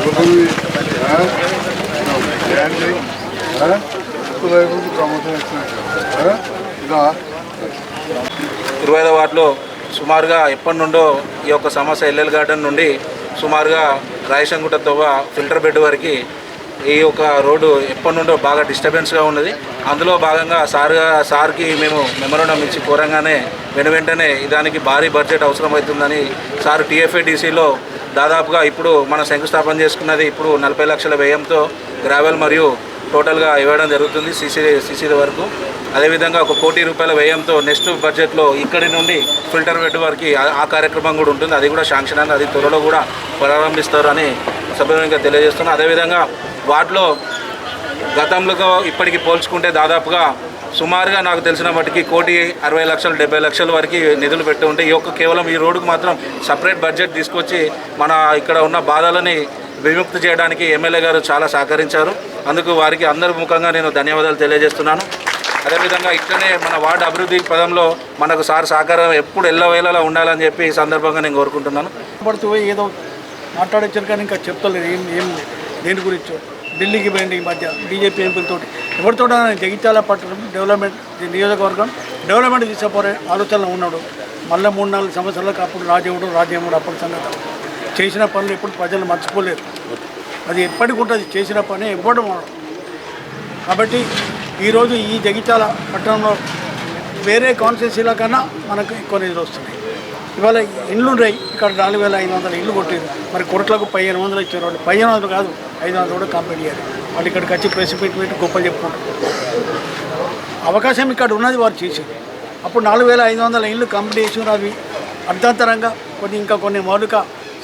25వ వార్డులో సుమారుగా ఎప్పటి నుండో ఈ యొక్క సమస్య ఎల్ఎల్ గార్డెన్ నుండి సుమారుగా రాయశంగుట తోవ ఫిల్టర్ బెడ్ వరకు ఈ యొక్క రోడ్డు ఎప్పటి నుండో బాగా డిస్టర్బెన్స్గా ఉన్నది. అందులో భాగంగా సార్కి మేము మెమోరాండం ఇచ్చి కోరంగానే వెంటనే దానికి భారీ బడ్జెట్ అవసరమవుతుందని సార్ TFADCలో దాదాపుగా ఇప్పుడు మనం శంకుస్థాపన చేసుకున్నది ఇప్పుడు 40 లక్షల వ్యయంతో గ్రావెల్ మరియు టోటల్గా ఇవ్వడం జరుగుతుంది సిసి వరకు. అదేవిధంగా 1 కోటి రూపాయల వ్యయంతో నెక్స్ట్ బడ్జెట్లో ఇక్కడి నుండి ఫిల్టర్ బెడ్ వరకు ఆ కార్యక్రమం కూడా ఉంటుంది. అది కూడా శాంక్షన్ అని అది త్వరలో కూడా ప్రారంభిస్తారు అని సభ్యులంగా తెలియజేస్తున్నాను. అదేవిధంగా వాటిలో గతంలో ఇప్పటికి పోల్చుకుంటే దాదాపుగా సుమారుగా నాకు తెలిసిన మటుకి 1,60,70 లక్షల వరకు నిధులు పెట్టి ఉంటే ఈ యొక్క కేవలం ఈ రోడ్డుకు మాత్రం సపరేట్ బడ్జెట్ తీసుకొచ్చి మన ఇక్కడ ఉన్న బాధలని విముక్తి చేయడానికి ఎమ్మెల్యే గారు చాలా సహకరించారు. అందుకు వారికి అందరి ముఖంగా నేను ధన్యవాదాలు తెలియజేస్తున్నాను. అదేవిధంగా ఇక్కడనే మన వార్డు అభివృద్ధి పదంలో మనకు సార్ సహకారం ఎప్పుడు ఎల్లవేళలా ఉండాలని చెప్పి ఈ సందర్భంగా నేను కోరుకుంటున్నాను. పడుతూ ఏదో మాట్లాడొచ్చారు కానీ ఇంకా చెప్తలేదు ఏం దేని గురించో. ఢిల్లీకి పోయింది ఈ మధ్య బీజేపీ ఎంపీలతో ఎవరితో జగిత్యాల పట్టణం డెవలప్మెంట్ నియోజకవర్గం డెవలప్మెంట్ తీసుకుపోరే ఆలోచనలో ఉన్నాడు. మళ్ళీ 3-4 సంవత్సరాలకు అప్పుడు రాజేముడు అప్పుడు సంగతి చేసిన పనులు ఎప్పుడు ప్రజలు మర్చిపోలేరు. అది ఎప్పటికి ఉంటుంది చేసిన పని ఇవ్వడం. కాబట్టి ఈరోజు ఈ జగిత్యాల పట్టణంలో వేరే కాన్స్టిట్యున్సీల కన్నా మనకు ఎక్కువ నిధులు వస్తున్నాయి. ఇవాళ ఇండ్లు ఉన్నాయి, ఇక్కడ 4,500 ఇల్లు కొట్టారు. మరి కొరట్లకు 1,500 ఇచ్చారు. వాళ్ళు 1,500 కాదు 500 కూడా కంప్లీట్ చేయాలి. వాళ్ళు ఇక్కడికి వచ్చి ప్రెస్ పెట్టి గొప్ప చెప్పుకుంటారు. అవకాశం ఇక్కడ ఉన్నది వారు చేశారు. అప్పుడు 4,500 ఇల్లు కంప్లీట్ చేసారు. అవి అర్థాంతరంగా కొన్ని మౌలిక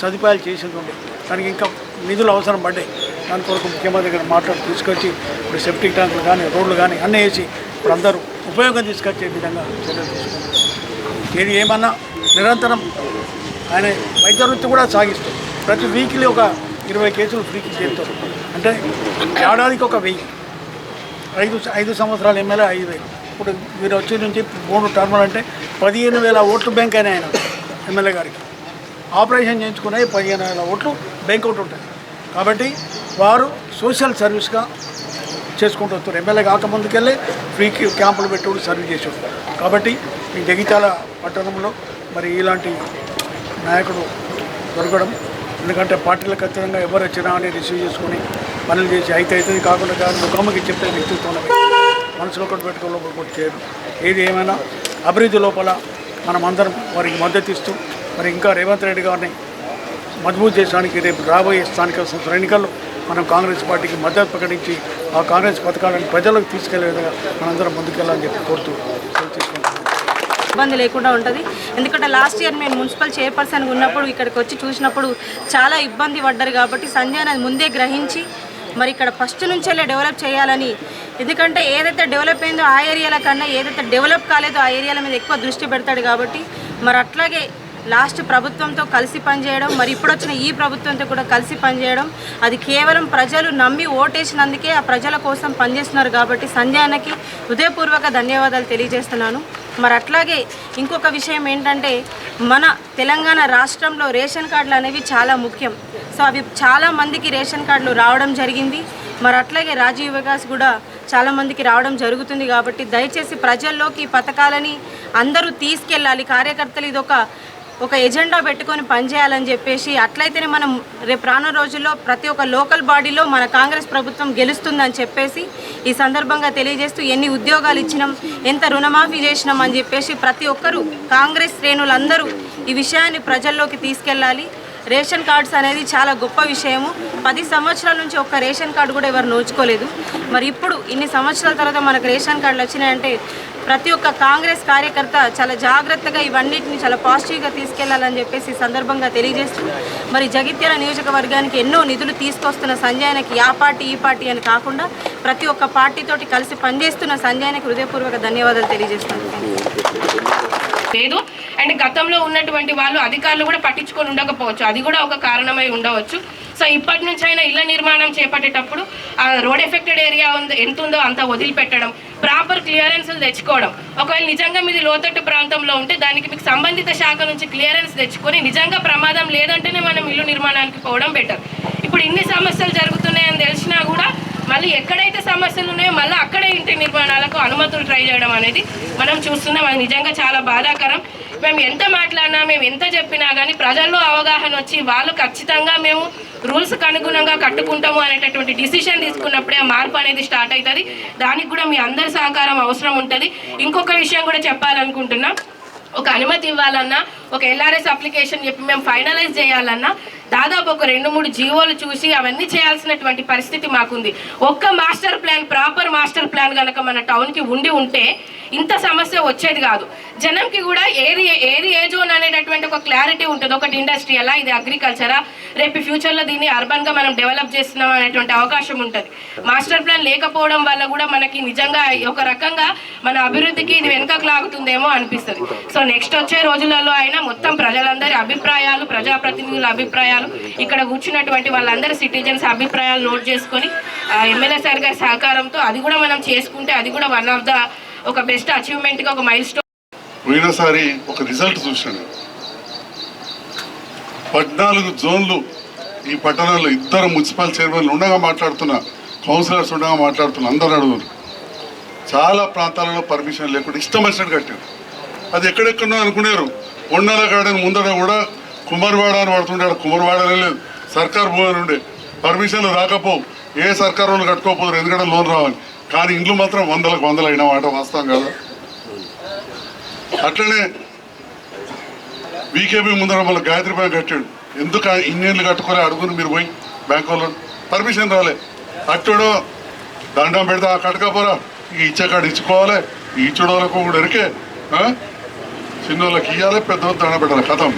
సదుపాయాలు చేసేది ఉండే. దానికి ఇంకా నిధులు అవసరం పడ్డాయి. దాని కొరకు ముఖ్యమంత్రి గారు మాట్లాడి తీసుకొచ్చి ఇప్పుడు సెప్టిక్ ట్యాంకులు కానీ రోడ్లు కానీ అన్నీ వేసి ఇప్పుడు అందరూ ఉపయోగం తీసుకొచ్చే విధంగా చర్యలు తీసుకుంటారు. ఏది ఏమన్నా నిరంతరం ఆయన వైద్య వృత్తి కూడా సాగిస్తారు. ప్రతి వీక్లీ ఒక 20 కేసులు ఫ్రీకి చేస్తారు. అంటే ఏడాదికి ఒక 1000. 5 సంవత్సరాలు ఎమ్మెల్యే 5,000. ఇప్పుడు మీరు వచ్చే నుంచి 3 టర్ములు అంటే 15,000 ఓట్లు బ్యాంక్ అయినా ఆయన ఎమ్మెల్యే గారికి ఆపరేషన్ చేయించుకునే 15,000 ఓట్లు బ్యాంక్ అవుట్ ఉంటాయి. కాబట్టి వారు సోషల్ సర్వీస్గా చేసుకుంటూ వస్తారు. ఎమ్మెల్యే కాకముందుకెళ్ళి ఫ్రీ క్యాంపులు పెట్టుకుని సర్వీస్ చేసాడు. కాబట్టి ఈ జగిత్యాల పట్టణంలో మరి ఇలాంటి నాయకుడు దొరకడం, ఎందుకంటే పార్టీలకు ఖచ్చితంగా ఎవరు వచ్చినా అని రిసీవ్ చేసుకొని పనులు చేసి అవుతుంది కాకుండా కాదు ముఖాముఖి చెప్పే వ్యక్తిత్వం మనసులో ఒకటి పెట్టుకోవడం ఒకటి చేయడం. ఏది ఏమైనా అభివృద్ధి లోపల మనం అందరం వారికి మద్దతు ఇస్తూ మరి ఇంకా రేవంత్ రెడ్డి గారిని మజబూత్ చేయడానికి రేపు రాబోయే స్థానిక సంస్థల ఎన్నికల్లో మనం కాంగ్రెస్ పార్టీకి మద్దతు ప్రకటించి ఆ కాంగ్రెస్ పథకాలను ప్రజలకు తీసుకెళ్లే విధంగా మనందరం ముందుకెళ్ళాలని చెప్పి కోరుతూ తీసుకుంటాం. ఇబ్బంది లేకుండా ఉంటుంది. ఎందుకంటే లాస్ట్ ఇయర్ నేను మున్సిపల్ చైర్పర్సన్ ఉన్నప్పుడు ఇక్కడికి వచ్చి చూసినప్పుడు చాలా ఇబ్బంది పడ్డారు. కాబట్టి సంజయ్ అది ముందే గ్రహించి మరి ఇక్కడ ఫస్ట్ నుంచే డెవలప్ చేయాలని, ఎందుకంటే ఏదైతే డెవలప్ అయిందో ఆ ఏరియాల కన్నా ఏదైతే డెవలప్ కాలేదో ఆ ఏరియాల మీద ఎక్కువ దృష్టి పెడతాడు. కాబట్టి మరి అట్లాగే లాస్ట్ ప్రభుత్వంతో కలిసి పనిచేయడం, మరి ఇప్పుడు వచ్చిన ఈ ప్రభుత్వంతో కూడా కలిసి పనిచేయడం, అది కేవలం ప్రజలు నమ్మి ఓటేసినందుకే ఆ ప్రజల కోసం పనిచేస్తున్నారు. కాబట్టి సంజయ్ అన్నకి హృదయపూర్వక ధన్యవాదాలు తెలియజేస్తున్నాను. మరి అట్లాగే ఇంకొక విషయం ఏంటంటే మన తెలంగాణ రాష్ట్రంలో రేషన్ కార్డులు అనేవి చాలా ముఖ్యం. సో అవి చాలామందికి రేషన్ కార్డులు రావడం జరిగింది. మరి అట్లాగే రాజీవ్ వికాస్ కూడా చాలామందికి రావడం జరుగుతుంది. కాబట్టి దయచేసి ప్రజల్లోకి ఈ పథకాలని అందరూ తీసుకెళ్ళాలి. కార్యకర్తలు ఇది ఒక ఎజెండా పెట్టుకొని పనిచేయాలని చెప్పేసి, అట్లయితేనే మనం రేపు రానున్న రోజుల్లో ప్రతి ఒక్క లోకల్ బాడీలో మన కాంగ్రెస్ ప్రభుత్వం గెలుస్తుందని చెప్పేసి ఈ సందర్భంగా తెలియజేస్తూ, ఎన్ని ఉద్యోగాలు ఇచ్చినాం, ఎంత రుణమాఫీ చేసినాం అని చెప్పేసి ప్రతి ఒక్కరూ కాంగ్రెస్ శ్రేణులందరూ ఈ విషయాన్ని ప్రజల్లోకి తీసుకెళ్ళాలి. రేషన్ కార్డ్స్ అనేది చాలా గొప్ప విషయము. 10 సంవత్సరాల నుంచి ఒక్క రేషన్ కార్డు కూడా ఎవరు నోచుకోలేదు. మరి ఇప్పుడు ఇన్ని సంవత్సరాల తర్వాత మనకు రేషన్ కార్డులు వచ్చినాయంటే ప్రతి ఒక్క కాంగ్రెస్ కార్యకర్త చాలా జాగ్రత్తగా ఇవన్నిటిని చాలా పాజిటివ్గా తీసుకెళ్లాలని చెప్పేసి సందర్భంగా తెలియజేస్తూ, మరి జగిత్యాల నియోజకవర్గానికి ఎన్నో నిధులు తీసుకొస్తున్న సంజయనకి ఆ పార్టీ ఈ పార్టీ అని కాకుండా ప్రతి ఒక్క పార్టీతోటి కలిసి పనిచేస్తున్న సంజయనకి హృదయపూర్వక ధన్యవాదాలు తెలియజేస్తున్నాను. లేదు అండ్ గతంలో ఉన్నటువంటి వాళ్ళు అధికారులు కూడా పట్టించుకొని ఉండకపోవచ్చు, అది కూడా ఒక కారణమై ఉండవచ్చు. సో ఇప్పటి నుంచి అయినా ఇళ్ల నిర్మాణం చేపట్టేటప్పుడు ఆ రోడ్ ఎఫెక్టెడ్ ఏరియా ఎంత ఉందో అంత వదిలిపెట్టడం, ప్రాపర్ క్లియరెన్స్లు తెచ్చుకోవడం. ఒకవేళ నిజంగా మీది లోతట్టు ప్రాంతంలో ఉంటే దానికి మీకు సంబంధిత శాఖ నుంచి క్లియరెన్స్ తెచ్చుకొని నిజంగా ప్రమాదం లేదంటేనే మనం ఇల్లు నిర్మాణానికి పోవడం బెటర్. ఇప్పుడు ఇన్ని సమస్యలు జరుగుతున్నాయని తెలిసినా కూడా మళ్ళీ ఎక్కడైతే సమస్యలు ఉన్నాయో మళ్ళీ అక్కడే ఇంటి నిర్మాణాలకు అనుమతులు ట్రై చేయడం అనేది మనం చూస్తున్నాం. అది నిజంగా చాలా బాధాకరం. మేము ఎంత మాట్లాడినా, మేము ఎంత చెప్పినా కానీ ప్రజల్లో అవగాహన వచ్చి వాళ్ళు ఖచ్చితంగా మేము రూల్స్కి అనుగుణంగా కట్టుకుంటాము అనేటటువంటి డిసిషన్ తీసుకున్నప్పుడే ఆ మార్పు అనేది స్టార్ట్ అవుతుంది. దానికి కూడా మీ అందరి సహకారం అవసరం ఉంటుంది. ఇంకొక విషయం కూడా చెప్పాలనుకుంటున్నా, ఒక అనుమతి ఇవ్వాలన్నా, ఒక ఎల్ఆర్ఎస్ అప్లికేషన్ చెప్పి మేము ఫైనలైజ్ చేయాలన్నా దాదాపు ఒక 2-3 జీవోలు చూసి అవన్నీ చేయాల్సినటువంటి పరిస్థితి మాకుంది. ఒక్క master plan, proper master plan కనుక మన టౌన్కి ఉంటే ఇంత సమస్య వచ్చేది కాదు. జనంకి కూడా ఏది ఏ జోన్ అనేటటువంటి ఒక క్లారిటీ ఉంటుంది. ఒకటి ఇండస్ట్రియలా, ఇది అగ్రికల్చరా, రేపు ఫ్యూచర్లో దీన్ని అర్బన్గా మనం డెవలప్ చేస్తున్నాం అనేటువంటి అవకాశం ఉంటుంది. మాస్టర్ ప్లాన్ లేకపోవడం వల్ల కూడా మనకి నిజంగా ఒక రకంగా మన అభివృద్ధికి ఇది వెనుకకు లాగుతుందేమో అనిపిస్తుంది. సో నెక్స్ట్ వచ్చే రోజులలో అయినా మొత్తం ప్రజలందరి అభిప్రాయాలు, ప్రజాప్రతినిధుల అభిప్రాయాలు, ఇక్కడ కూర్చున్నటువంటి వాళ్ళందరి సిటిజన్స్ అభిప్రాయాలు నోట్ చేసుకొని ఎమ్మెల్యే సార్ గారి సహకారంతో అది కూడా మనం చేసుకుంటే అది కూడా వన్ ఆఫ్ ద ఒక బెస్ట్ అచీవ్మెంట్గా ఒక మైల్ స్టోన్. పోయినసారి ఒక రిజల్ట్ చూశాను. 14 జోన్లు ఈ పట్టణంలో 2 మున్సిపల్ చైర్మన్లు ఉండగా మాట్లాడుతున్నా, కౌన్సిలర్స్ ఉండగా మాట్లాడుతున్నా, అందరూ అడుగురు. చాలా ప్రాంతాలలో పర్మిషన్ లేకుండా ఇష్టం వచ్చినట్టు కట్టారు. అది ఎక్కడెక్కడో అనుకున్నారు. కొండల గార్డెన్ ముందర కూడా కుమార్వాడ అని పడుతుండే, కుమార్వాడనే లేదు, సర్కార్ భూమి ఉండే. పర్మిషన్లు రాకపోవు, ఏ సర్కార్ వాళ్ళు కట్టుకోకపోతారు, ఎందుకంటే లోన్ రావాలి. కానీ ఇండ్లు మాత్రం 100 అయిన మాట వాస్తవం కదా. అట్లనే వీకేబీ ముందర మళ్ళీ గాయత్రి బ్యాంక్ కట్టాడు. ఎందుకు ఇన్నేళ్ళు కట్టుకోలే అడుగుని మీరు పోయి బ్యాంక్ వాళ్ళు పర్మిషన్ రాలే. అట్టుడో దండం పెడితే ఆ కట్టకపోరా, ఇచ్చే కాడ ఇచ్చుకోవాలి, ఈ ఇచ్చుడు వాళ్ళకు కూడా ఎరికే, చిన్నోళ్ళకి ఇవ్వాలి, పెద్దవాళ్ళు దండం పెట్టాలి, కథం.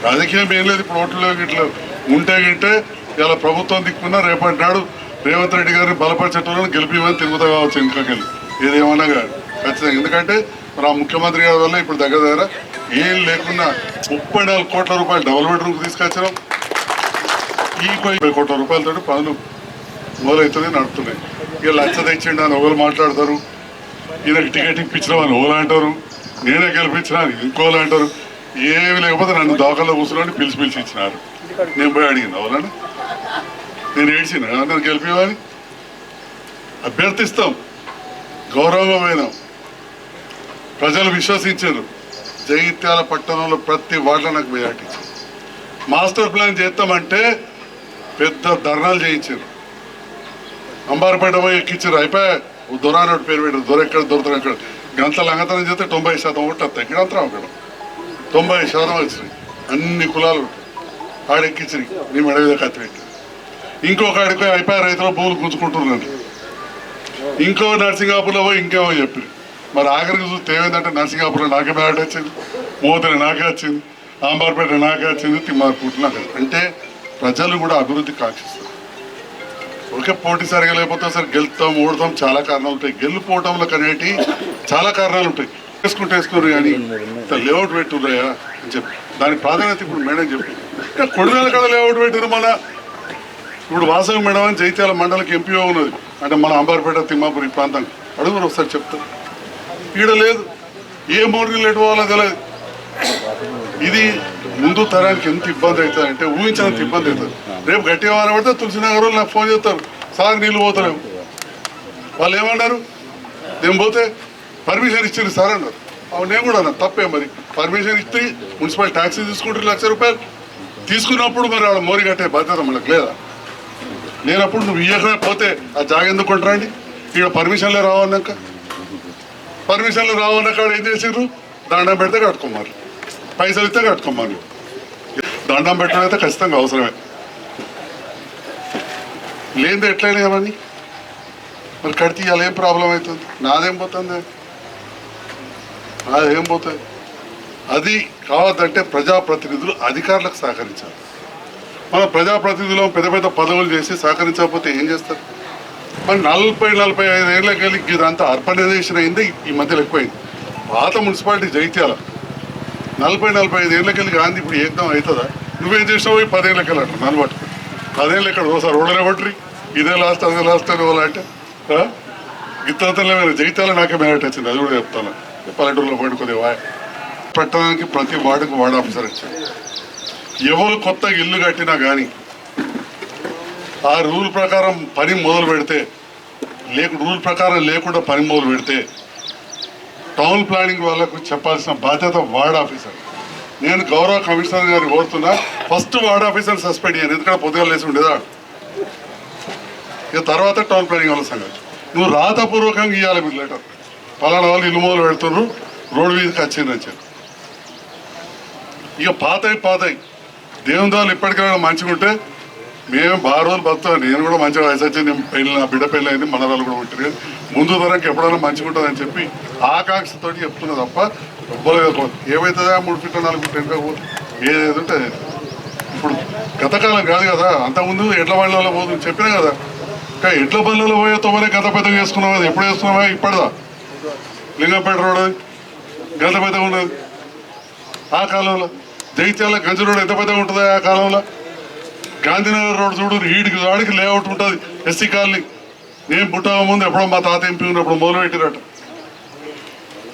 రాజకీయం ఏం లేదు ఇప్పుడు. ఓట్లు ఇట్లా ఉంటే గింటే ఇలా ప్రభుత్వం దిక్కున్నా రేపటి నాడు రేవంత్ రెడ్డి గారిని బలపరిచేటోళ్ళని గెలిపిమని తిరుగుతా కావచ్చు ఇంట్లోకెళ్ళి, ఏదేమన్నా కాదు ఖచ్చితంగా. ఎందుకంటే మరి ఆ ముఖ్యమంత్రి గారి వల్ల ఇప్పుడు దగ్గర ఏం లేకున్నా 34 కోట్ల రూపాయలు డెవలప్మెంట్ రూమ్కి తీసుకొచ్చినాం. ఈ 20 కోట్ల రూపాయలతో పనులు మొదలవుతుంది, నడుపుతున్నాయి. ఇక లచ్చ తెచ్చిండు అని ఒకరు మాట్లాడతారు, ఈయనకి టికెట్ ఇప్పించినాం అని ఒకరు అంటారు, నేనే గెలిపించినా అని ఇంకోళ్ళు అంటారు. ఏమి లేకపోతే నన్ను దాఖల్లో కూర్చుని పిలిచి ఇచ్చినారు. నేను పోయి అడిగింది ఎవరన్నా, నేను ఏడ్చిన నన్ను గెలిపేవాని. అభ్యర్థిస్తాం, గౌరవంగా పోయినాం, ప్రజలు విశ్వసించారు. జగిత్యాల పట్టణంలో ప్రతి వార్డులో నాకు మెజార్టీ ఇచ్చారు. మాస్టర్ ప్లాన్ చేస్తామంటే పెద్ద ధర్నాలు చేయించారు. అంబారిపేట పోయి ఎక్కించారు, అయిపోయా దొరానోటి పేరు పెట్టారు. దొరెక్కడ దొరుకుతారు ఎక్కడ గంటల లంగతనం చేస్తే 90% ఓట్లు వస్తాయి. ఇక్కడ అంతా అక్కడ 90% వచ్చినాయి. అన్ని కులాలు ఆడెక్కించినాయి. నీ మెడ మీద కత్తి పెట్టి ఇంకొక ఆడికి అయిపోయా రైతులు భూములు గుంజుకుంటున్నాను. ఇంకో నర్సింగాపూర్లో పోయి ఇంకేమో చెప్పి మరి ఆఖరికి చూస్తే ఏమైందంటే నర్సింగాపూర్లో నాకే బ్యాట్ వచ్చింది, మోతని నాకే వచ్చింది, అంబార్పేట నాకే వచ్చింది, తిమ్మార్పూట నాకు. అంటే ప్రజలు కూడా అభివృద్ధి కాంక్షిస్తారు. ఓకే పోటీ సరిగా లేకపోతే సరే గెలుస్తాం ఓడతాం చాలా కారణాలు ఉంటాయి. గెలుపోవటంలో కనేటి చాలా కారణాలు ఉంటాయి. వేసుకున్నారు కానీ లేఅవుట్ పెట్టున్నాయా అని చెప్పి దాని ప్రాధాన్యత ఇప్పుడు మేడం చెప్పి ఇంకా కొడుదల కాడ లేఅవుట్ పెట్టారు. మన ఇప్పుడు వాసవి మేడం అని జైత్యాల మండలికి ఎంపీఓ ఉన్నది, అంటే మన అంబార్పేట తిమ్మాపూర్ ఈ ప్రాంతానికి అడుగురు ఒకసారి చెప్తారు. ఈడ లేదు, ఏ మోడల్ ఎటు పోవాలో తెలియదు. ఇది ముందు తరానికి ఎంత ఇబ్బంది అవుతుంది అంటే ఊహించినంత ఇబ్బంది అవుతుంది. రేపు గట్టిగా వారబడితే తులసినగర్ వాళ్ళు నాకు ఫోన్ చేస్తారు, సార్ నీళ్ళు పోతలేము. వాళ్ళు ఏమన్నారు, నేను పోతే పర్మిషన్ ఇచ్చింది సార్ అన్నారు. అవును నేను కూడా అన్నా తప్పే. మరి పర్మిషన్ ఇస్తే మున్సిపల్ ట్యాక్సీ తీసుకుంటారు 1,00,000 రూపాయలు. తీసుకున్నప్పుడు మరి వాళ్ళ మోరి కట్టే బాధ్యత మనకు లేదా? లేనప్పుడు నువ్వు ఇవ్వకపోతే ఆ జాగ ఎందుకు కొంటారండి? ఇక్కడ పర్మిషన్లే రావన్నాక పర్మిషన్లు రావన్నాక ఏం చేసారు, దండం పెడితే కట్టుకోమారు, పైసలు ఇస్తే కట్టుకోమారు. దండం పెట్టడం అయితే ఖచ్చితంగా అవసరమే. లేనిది ఎట్లయినా ఏమని మరి కడితే ఇవాళ ఏం ప్రాబ్లం అవుతుంది? నాదేం పోతుంది, అదేం పోతుంది? అది కావద్దంటే ప్రజాప్రతినిధులు అధికారులకు సహకరించాలి. మన ప్రజాప్రతినిధులు పెద్ద పెద్ద పదవులు చేసి సహకరించకపోతే ఏం చేస్తారు? మరి 40-45 ఏళ్ళకి వెళ్ళి ఇదంతా అర్బనైజేషన్ అయింది. ఈ మధ్యలో ఎక్కువైంది. పాత మున్సిపాలిటీ జైత్యాల 40-45 ఏళ్ళకి వెళ్ళి గాంధీ ఇప్పుడు ఏకదం అవుతుందా? నువ్వేం చేసినావు 10 ఏళ్ళకి వెళ్ళి అంటారు నన్ను పట్టుకుని. 10 ఏళ్ళు ఎక్కడ ఓసారి రోడ్లనే పట్టురి, ఇదే లాస్ట్ అదే లాస్ట్ అని వాళ్ళు అంటే గిత్తలతో జైత్యాల నాకే మేరట్ వచ్చింది. అది కూడా చెప్తాను. పల్లెటూరులో పడుకునే పట్టణానికి ప్రతి వార్డుకు వార్డు ఆఫీసర్ వచ్చాడు. ఎవరు కొత్త ఇల్లు కట్టినా కానీ ఆ రూల్ ప్రకారం పని మొదలు పెడితే రూల్ ప్రకారం లేకుండా పని మొదలు పెడితే టౌన్ ప్లానింగ్ వాళ్ళకు చెప్పాల్సిన బాధ్యత వార్డ్ ఆఫీసర్. నేను గౌరవ కమిషనర్ గారిని కోరుతున్నా, ఫస్ట్ వార్డ్ ఆఫీసర్ సస్పెండ్ చేయాలి. ఎందుకంటే పొద్దుగా లేచి ఉండేదా, ఇక తర్వాత టౌన్ ప్లానింగ్ వాళ్ళ సంగతి. నువ్వు రాతపూర్వకంగా ఇవ్వాలి మీరు లెటర్, పలానా వాళ్ళు ఇల్లు మొదలు పెడుతున్నారు, రోడ్డు మీదకి వచ్చిందని చెప్పి. ఇక పాతాయి దేవుని వాళ్ళు ఇప్పటికైనా మంచిగా ఉంటే మేము బాగా రోజులు బతుకుతాం. నేను కూడా మంచిగా వయసు వచ్చి నేను పెళ్ళి, నా బిడ్డ పెళ్ళి అయింది, మన వాళ్ళు కూడా ఉంటారు. కానీ ముందు తరంకి ఎప్పుడైనా మంచిగా ఉంటుందని చెప్పి ఆకాంక్షతో చెప్తున్నా తప్ప ఒబ్బలేకపోతుంది. ఏమవుతుందా 3 ఫీట్ల 4 ఫీట్ల వెనుక ఏది ఉంటే ఇప్పుడు గతకాలం కాదు కదా, అంతకుముందు ఎడ్ల బండ్లలో పోతుంది చెప్పినా కదా. కానీ ఎడ్ల బండ్లలో పోయే తొమ్మనే గత పెద్దగా చేసుకున్నాం కదా. ఎప్పుడు వేసుకున్నామా? ఇప్పటిదా లింగంపేట రోడ్ గంత పెద్దగా ఉన్నది ఆ కాలంలో. జగిత్యాల గంజి రోడ్ ఎంత పెద్దగా ఉంటుంది ఆ కాలంలో. గాంధీనగర్ రోడ్ చూడు, ఈడికి వాడికి లేఅవుట్ ఉంటుంది ఎస్సీ కాలనీ. నేను పుట్టక ముందు ఎప్పుడో మా తాత ఎంపీ ఉన్నప్పుడు మొదలు పెట్టినట్టు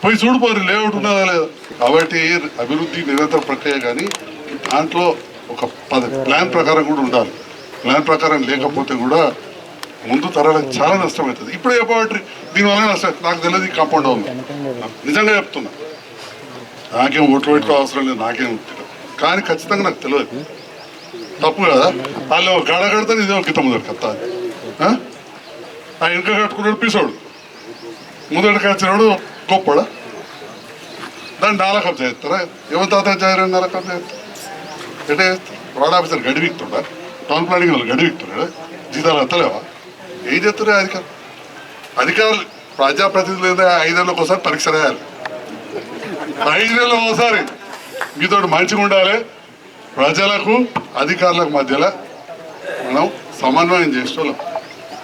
పోయి చూడిపోరు లేఅవుట్ ఉన్నదా లేదా. కాబట్టి అభివృద్ధి నిరంతర ప్రక్రియ, కానీ దాంట్లో ఒక ప్లాన్ ప్రకారం కూడా ఉండాలి. ప్లాన్ ప్రకారం లేకపోతే కూడా ముందు తరాలకు చాలా నష్టం అవుతుంది. ఇప్పుడే చెప్పబట్టి దీనివల్ల నష్టం నాకు తెలియదు. కాంపౌండ్ ఉంది నిజంగా చెప్తున్నా, నాకేం ఓట్లు పెట్టుకో అవసరం లేదు, నాకేం తెలియదు. కానీ ఖచ్చితంగా నాకు తెలియదు, తప్పు కదా. వాళ్ళు గడ కడితే ఇదే ఒక గిత్త ముందరికి వస్తుంది. ఆ వెనుక కట్టుకున్నాడు పీసోడు, ముందరికి వచ్చినాడు గొప్పడా. దాన్ని 4 కబ్జా చేస్తారా? ఎవరి తాత చేయాలని 4 కబ్జా చేస్తారు? ఎట్లా చేస్తారు? వార్డ్ ఆఫీసర్ గడివిక్తుడా, టౌన్ ప్లానింగ్ వాళ్ళు గడివిక్తున్నాడా? జీతాలు ఎత్తలేవా? ఏం చేస్తారే అధికారులు ప్రజాప్రతినిధులు లేదా 5 ఏళ్ళకి ఒకసారి పరీక్ష రాయాలి. 5 ఏళ్ళకి ఒకసారి మీతో మంచిగా ఉండాలి. ప్రజలకు అధికారులకు మధ్యలో మనం సమన్వయం చేసుకోలేం.